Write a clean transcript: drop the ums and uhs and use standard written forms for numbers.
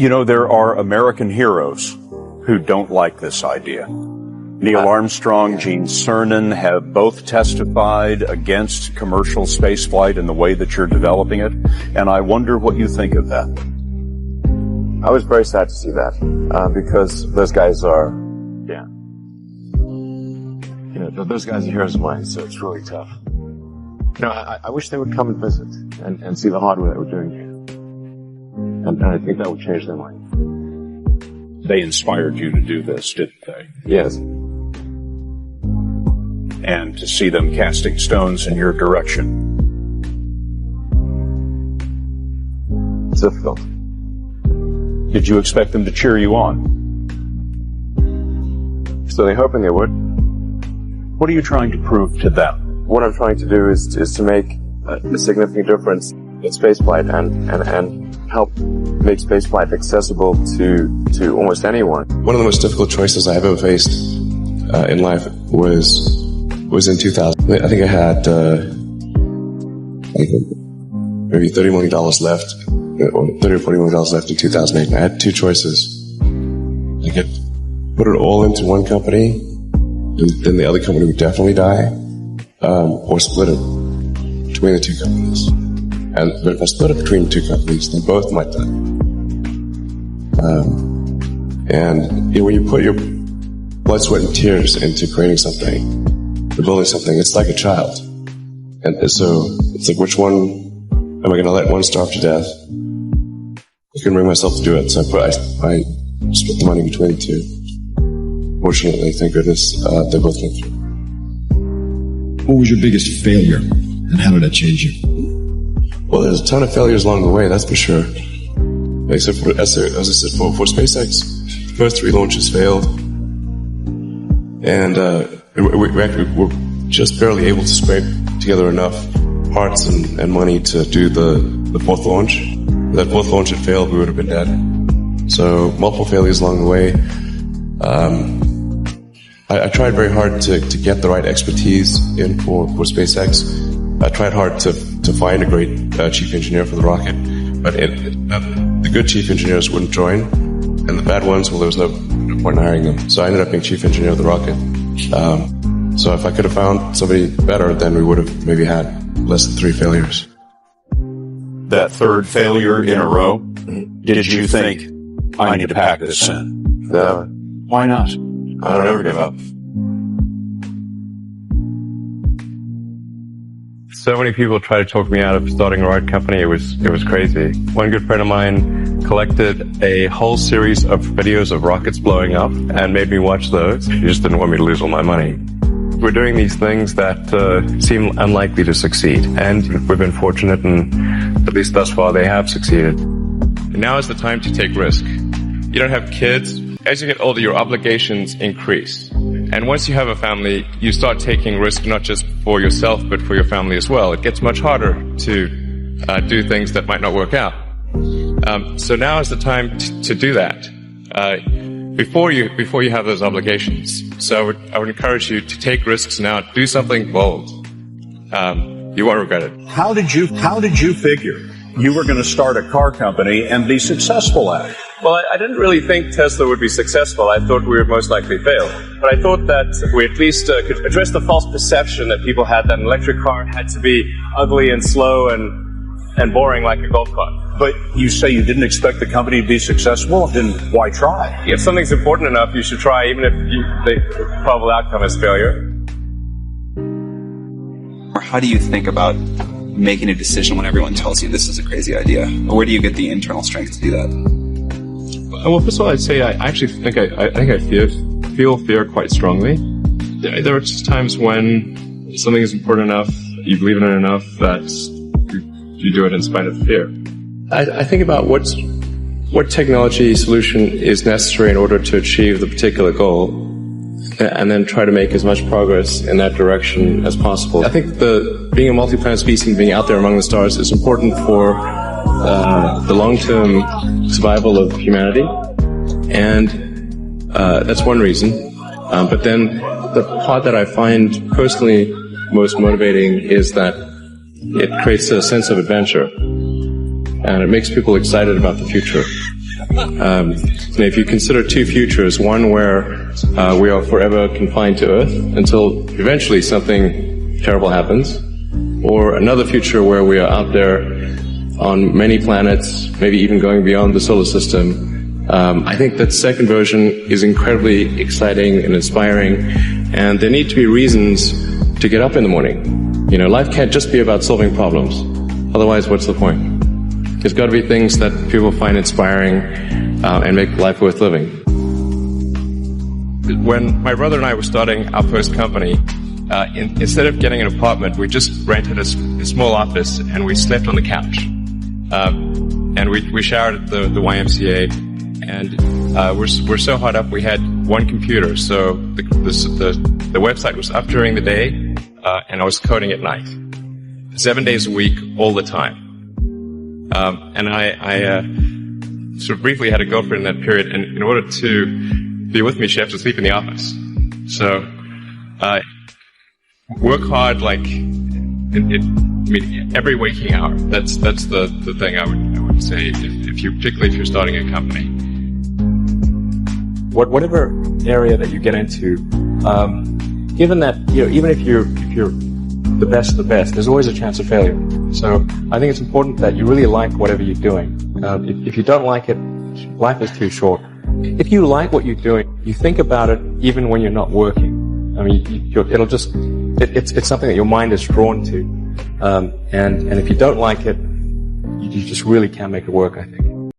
You know, there are American heroes who don't like this idea. Neil Armstrong, Gene Cernan have both testified against commercial spaceflight in the way that you're developing it, and I wonder what you think of that. I was very sad to see that, because those guys are, those guys are heroes of mine, so it's really tough. I wish they would come and visit and see the hardware that we're doing here. And I think that would change their mind. They inspired you to do this, didn't they? Yes. And to see them casting stones in your direction. It's difficult. Did you expect them to cheer you on? Certainly hoping they would. What are you trying to prove to them? What I'm trying to do is to make a significant difference in spaceflight and help make spaceflight accessible to almost anyone. One of the most difficult choices I ever faced in life was in 2000. I think I had maybe $30 million left, or $30 or $40 million left in 2008. And I had two choices. I could put it all into one company, and then the other company would definitely die, or split it between the two companies. But if I split it between the two companies, then both might die. When you put your blood, sweat, and tears into creating something, building something, it's like a child. And so it's like, which one am I going to let one starve to death? I couldn't bring myself to do it, so I split the money between the two. Fortunately, thank goodness, they both went through. What was your biggest failure, and how did that change you? Well, there's a ton of failures along the way, that's for sure. Except for, as I said, for SpaceX, the first 3 launches failed. And we actually were just barely able to scrape together enough parts and money to do the 4th launch. If that 4th launch had failed, we would have been dead. So multiple failures along the way. I tried very hard to get the right expertise in for SpaceX. I tried hard to find a great chief engineer for the rocket, but the good chief engineers wouldn't join, and the bad ones, well, there was no point in hiring them. So I ended up being chief engineer of the rocket. So if I could have found somebody better, then we would have maybe had less than 3 failures. That 3rd failure in a row, did you think, I need to pack this in? No. Why not? I don't ever give up. So many people tried to talk me out of starting a rocket company. It was crazy. One good friend of mine collected a whole series of videos of rockets blowing up and made me watch those. He just didn't want me to lose all my money. We're doing these things that seem unlikely to succeed, and we've been fortunate, and at least thus far they have succeeded. Now is the time to take risk. You don't have kids. As you get older, your obligations increase. And once you have a family, you start taking risk not just for yourself, but for your family as well. It gets much harder to do things that might not work out. So now is the time to do that before you have those obligations. So I would encourage you to take risks now. Do something bold. You won't regret it. How did you figure you were going to start a car company and be successful at it? Well, I didn't really think Tesla would be successful. I thought we would most likely fail. But I thought that we at least could address the false perception that people had that an electric car had to be ugly and slow and boring like a golf cart. But you say you didn't expect the company to be successful, then why try? If something's important enough, you should try, even if the probable outcome is failure. Or how do you think about making a decision when everyone tells you this is a crazy idea? Or where do you get the internal strength to do that? Well, first of all, I'd say I actually think I feel fear quite strongly. There are just times when something is important enough, you believe in it enough that you do it in spite of fear. I think about what technology solution is necessary in order to achieve the particular goal, and then try to make as much progress in that direction as possible. I think being a multi-planet species, being out there among the stars, is important for the long-term survival of humanity, and that's one reason. But then the part that I find personally most motivating is that it creates a sense of adventure, and it makes people excited about the future. If you consider two futures, one where we are forever confined to Earth until eventually something terrible happens, or another future where we are out there on many planets, maybe even going beyond the solar system, I think that second version is incredibly exciting and inspiring, and there need to be reasons to get up in the morning. You know, life can't just be about solving problems. Otherwise, what's the point? There's got to be things that people find inspiring and make life worth living. When my brother and I were starting our first company, instead of getting an apartment, we just rented a small office and we slept on the couch. And we showered at the YMCA, and we're so hot up we had one computer, so the website was up during the day, and I was coding at night, 7 days a week, all the time. And I sort of briefly had a girlfriend in that period, and in order to be with me, she had to sleep in the office. So work hard, like every waking hour. That's the thing I would say particularly if you're starting a company. Whatever area that you get into, given that even if you're the best of the best, there's always a chance of failure. So I think it's important that you really like whatever you're doing. If you don't like it, life is too short. If you like what you're doing, you think about it even when you're not working. I mean, it's something that your mind is drawn to. And if you don't like it, you just really can't make it work, I think.